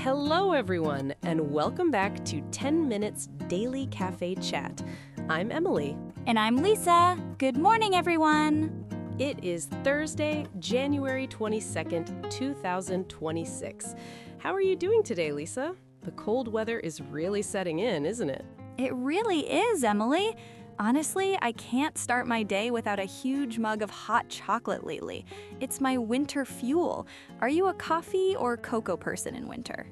Hello, everyone, and welcome back to 10 Minutes Daily Cafe Chat. I'm Emily. And I'm Lisa. Good morning, everyone. It is Thursday, January 22nd, 2026. How are you doing today, Lisa? The cold weather is really setting in, isn't it? It really is, Emily. Honestly, I can't start my day without a huge mug of hot chocolate lately. It's my winter fuel. Are you a coffee or cocoa person in winter?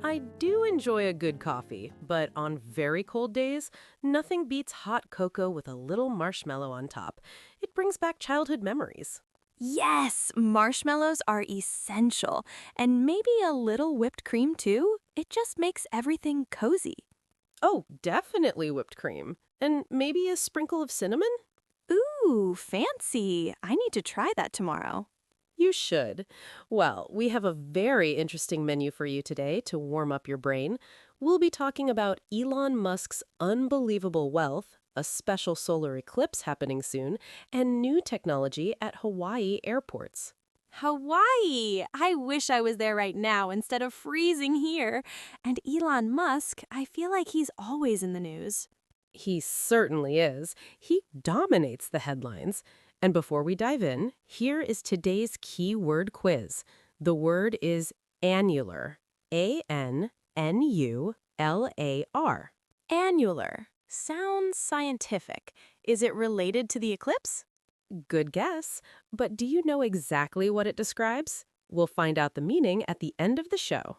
I do enjoy a good coffee, but on very cold days, nothing beats hot cocoa with a little marshmallow on top. It brings back childhood memories. Yes, marshmallows are essential. And maybe a little whipped cream, too. It just makes everything cozy. Oh, definitely whipped cream. And maybe a sprinkle of cinnamon? Ooh, fancy. I need to try that tomorrow. You should. Well, we have a very interesting menu for you today to warm up your brain. We'll be talking about Elon Musk's unbelievable wealth, a special solar eclipse happening soon, and new technology at Hawaii airports. Hawaii! I wish I was there right now instead of freezing here. And Elon Musk, I feel like he's always in the news. He certainly is. He dominates the headlines. And before we dive in, here is today's keyword quiz. The word is annular. A-N-N-U-L-A-R. Annular. Sounds scientific. Is it related to the eclipse? Good guess. But do you know exactly what it describes? We'll find out the meaning at the end of the show.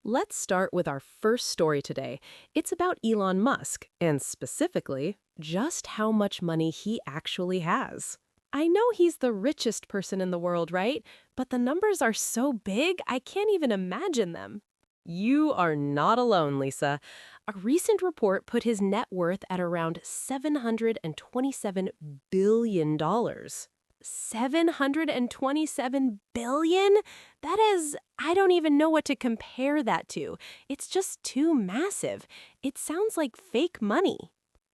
Let's start with our first story today. It's about Elon Musk, and specifically, just how much money he actually has. I know he's the richest person in the world, right? But the numbers are so big, I can't even imagine them. You are not alone, Lisa. A recent report put his net worth at around $727 billion. $727 billion? That is, I don't even know what to compare that to. It's just too massive. It sounds like fake money.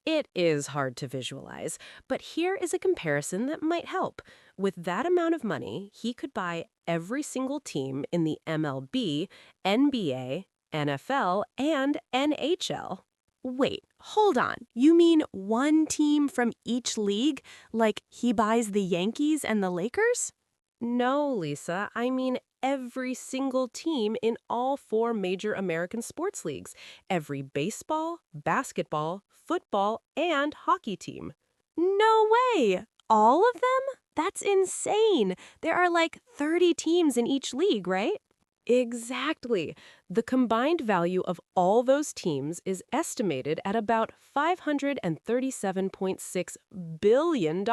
It is hard to visualize, but here is a comparison that might help. With that amount of money, he could buy every single team in the MLB, NBA, NFL, and NHL. Wait, hold on. You mean one team from each league? Like he buys the Yankees and the Lakers? No, Lisa. I mean every single team in all 4 major American sports leagues. Every baseball, basketball, football, and hockey team. No way! All of them? That's insane. There are like 30 teams in each league, right? Exactly. The combined value of all those teams is estimated at about $537.6 billion.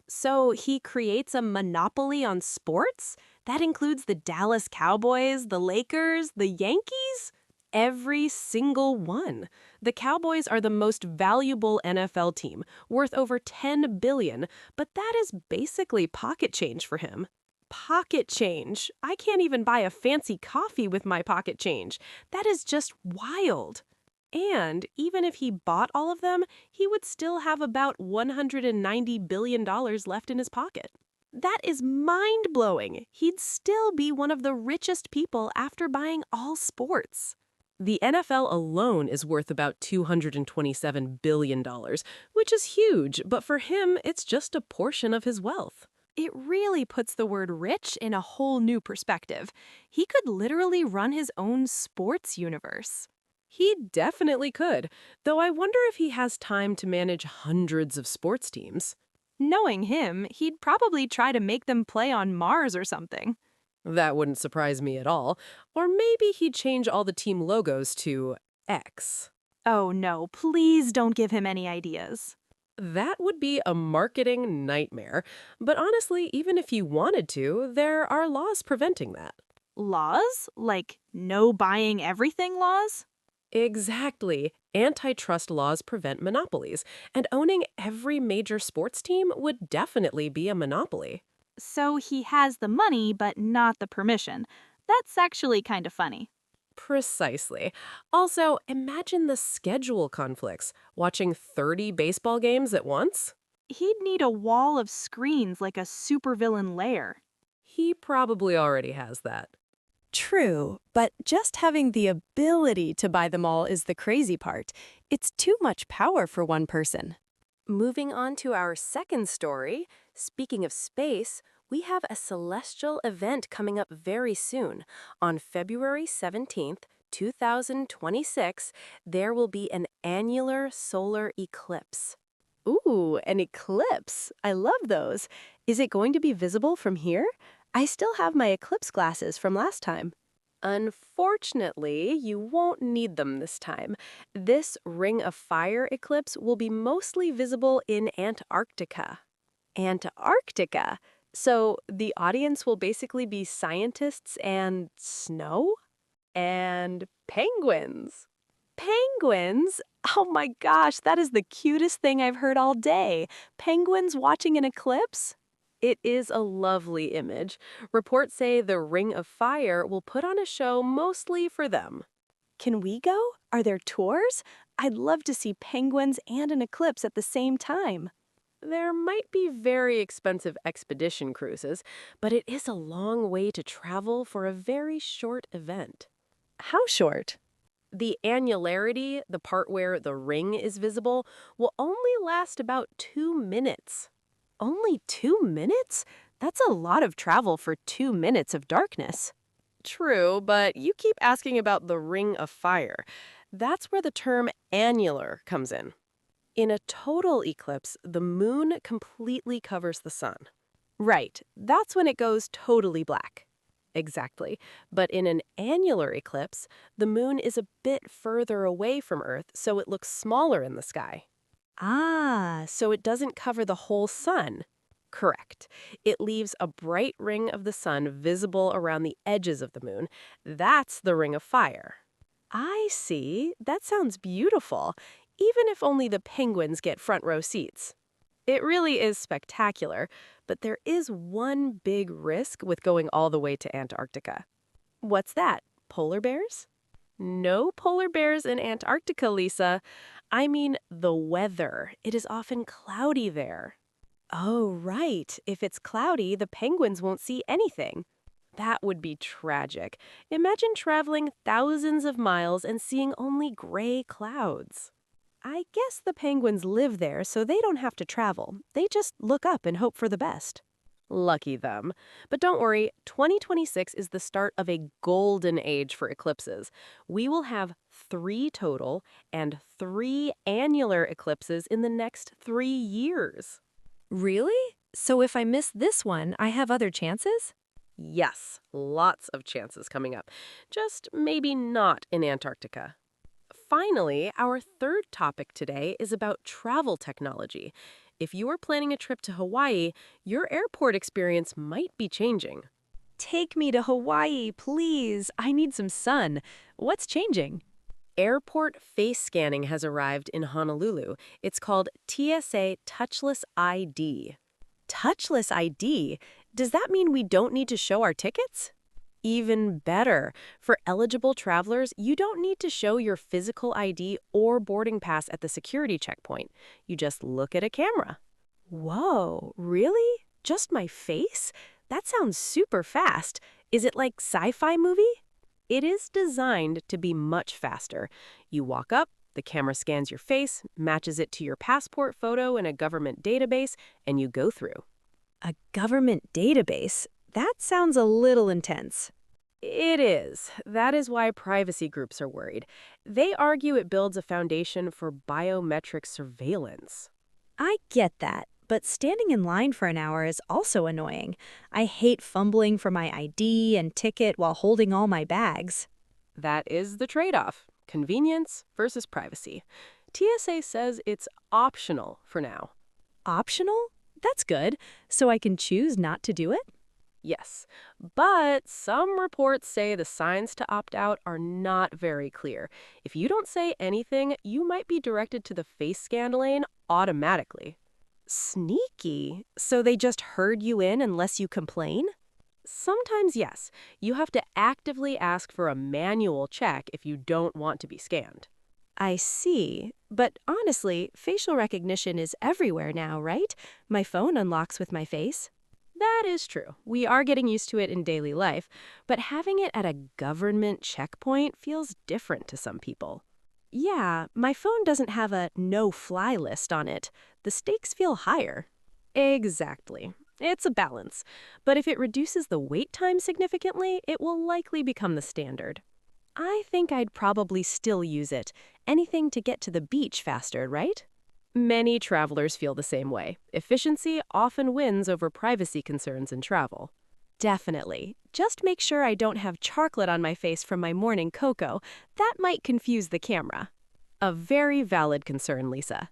So he creates a monopoly on sports? That includes the Dallas Cowboys, the Lakers, the Yankees? Every single one. The Cowboys are the most valuable NFL team, worth over $10 billion, but that is basically pocket change for him. Pocket change. I can't even buy a fancy coffee with my pocket change. That is just wild. And even if he bought all of them, he would still have about $190 billion left in his pocket. That is mind-blowing. He'd still be one of the richest people after buying all sports. The NFL alone is worth about $227 billion, which is huge, but for him, it's just a portion of his wealth. It really puts the word rich in a whole new perspective. He could literally run his own sports universe. He definitely could, though I wonder if he has time to manage hundreds of sports teams. Knowing him, he'd probably try to make them play on Mars or something. That wouldn't surprise me at all. Or maybe he'd change all the team logos to X. Oh no, please don't give him any ideas. That would be a marketing nightmare. But honestly, even if he wanted to, there are laws preventing that. Laws? Like no buying everything laws? Exactly. Antitrust laws prevent monopolies, and owning every major sports team would definitely be a monopoly. So he has the money, but not the permission. That's actually kind of funny. Precisely. Also, imagine the schedule conflicts, watching 30 baseball games at once. He'd need a wall of screens like a supervillain lair. He probably already has that. True, but just having the ability to buy them all is the crazy part. It's too much power for one person. Moving on to our second story, speaking of space, we have a celestial event coming up very soon. On February 17th, 2026, there will be an annular solar eclipse. Ooh, an eclipse. I love those. Is it going to be visible from here? I still have my eclipse glasses from last time. Unfortunately, you won't need them this time. This Ring of Fire eclipse will be mostly visible in Antarctica. Antarctica? So the audience will basically be scientists and snow? And penguins. Penguins? Oh my gosh, that is the cutest thing I've heard all day. Penguins watching an eclipse? It is a lovely image. Reports say the Ring of Fire will put on a show mostly for them. Can we go? Are there tours? I'd love to see penguins and an eclipse at the same time. There might be very expensive expedition cruises, but it is a long way to travel for a very short event. How short? The annularity, the part where the ring is visible, will only last about 2 minutes. Only 2 minutes? That's a lot of travel for 2 minutes of darkness. True, but you keep asking about the Ring of Fire. That's where the term annular comes in. In a total eclipse, the moon completely covers the sun. Right, that's when it goes totally black. Exactly. But in an annular eclipse, the moon is a bit further away from Earth, so it looks smaller in the sky. Ah, so it doesn't cover the whole sun. Correct. It leaves a bright ring of the sun visible around the edges of the moon. That's the Ring of Fire. I see. That sounds beautiful, even if only the penguins get front row seats. It really is spectacular, but there is one big risk with going all the way to Antarctica. What's that? Polar bears? No polar bears in Antarctica, Lisa. I mean the weather. It is often cloudy there. Oh, right. If it's cloudy, the penguins won't see anything. That would be tragic. Imagine traveling thousands of miles and seeing only gray clouds. I guess the penguins live there, so they don't have to travel. They just look up and hope for the best. Lucky them. But don't worry, 2026 is the start of a golden age for eclipses. We will have 3 total and 3 annular eclipses in the next 3 years. Really? So if I miss this one, I have other chances? Yes, lots of chances coming up. Just maybe not in Antarctica. Finally, our third topic today is about travel technology. If you are planning a trip to Hawaii, your airport experience might be changing. Take me to Hawaii, please. I need some sun. What's changing? Airport face scanning has arrived in Honolulu. It's called TSA Touchless ID. Touchless ID? Does that mean we don't need to show our tickets? Even better. For eligible travelers, you don't need to show your physical ID or boarding pass at the security checkpoint. You just look at a camera. Whoa, really? Just my face? That sounds super fast. Is it like sci-fi movie? It is designed to be much faster. You walk up, the camera scans your face, matches it to your passport photo in a government database, and you go through. A government database? That sounds a little intense. It is. That is why privacy groups are worried. They argue it builds a foundation for biometric surveillance. I get that, but standing in line for an hour is also annoying. I hate fumbling for my ID and ticket while holding all my bags. That is the trade-off. Convenience versus privacy. TSA says it's optional for now. Optional? That's good. So I can choose not to do it? Yes, but some reports say the signs to opt out are not very clear. If you don't say anything, you might be directed to the face scan lane automatically. Sneaky. So they just herd you in unless you complain? Sometimes, yes. You have to actively ask for a manual check if you don't want to be scanned. I see. But honestly, facial recognition is everywhere now, right? My phone unlocks with my face. That is true. We are getting used to it in daily life, but having it at a government checkpoint feels different to some people. Yeah, my phone doesn't have a no-fly list on it. The stakes feel higher. Exactly. It's a balance. But if it reduces the wait time significantly, it will likely become the standard. I think I'd probably still use it. Anything to get to the beach faster, right? Many travelers feel the same way. Efficiency often wins over privacy concerns in travel. Definitely. Just make sure I don't have chocolate on my face from my morning cocoa. That might confuse the camera. A very valid concern, Lisa.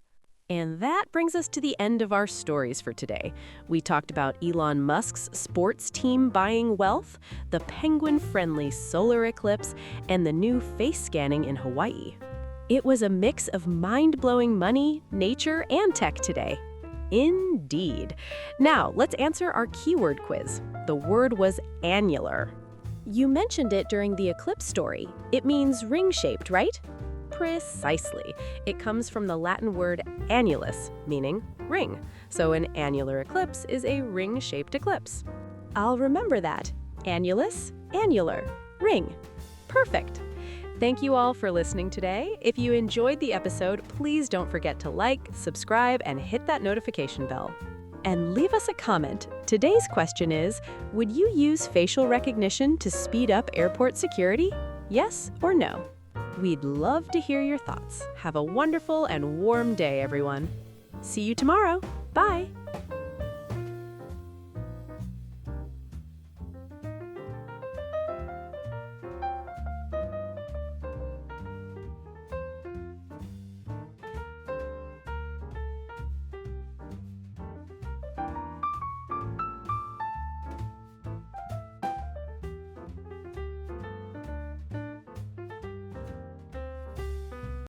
And that brings us to the end of our stories for today. We talked about Elon Musk's sports team buying wealth, the penguin-friendly solar eclipse, and the new face scanning in Hawaii. It was a mix of mind-blowing money, nature, and tech today. Indeed. Now, let's answer our keyword quiz. The word was annular. You mentioned it during the eclipse story. It means ring-shaped, right? Precisely. It comes from the Latin word annulus, meaning ring. So an annular eclipse is a ring-shaped eclipse. I'll remember that. Annulus, annular, ring. Perfect. Thank you all for listening today. If you enjoyed the episode, please don't forget to like, subscribe, and hit that notification bell. And leave us a comment. Today's question is, would you use facial recognition to speed up airport security? Yes or no? We'd love to hear your thoughts. Have a wonderful and warm day, everyone. See you tomorrow. Bye.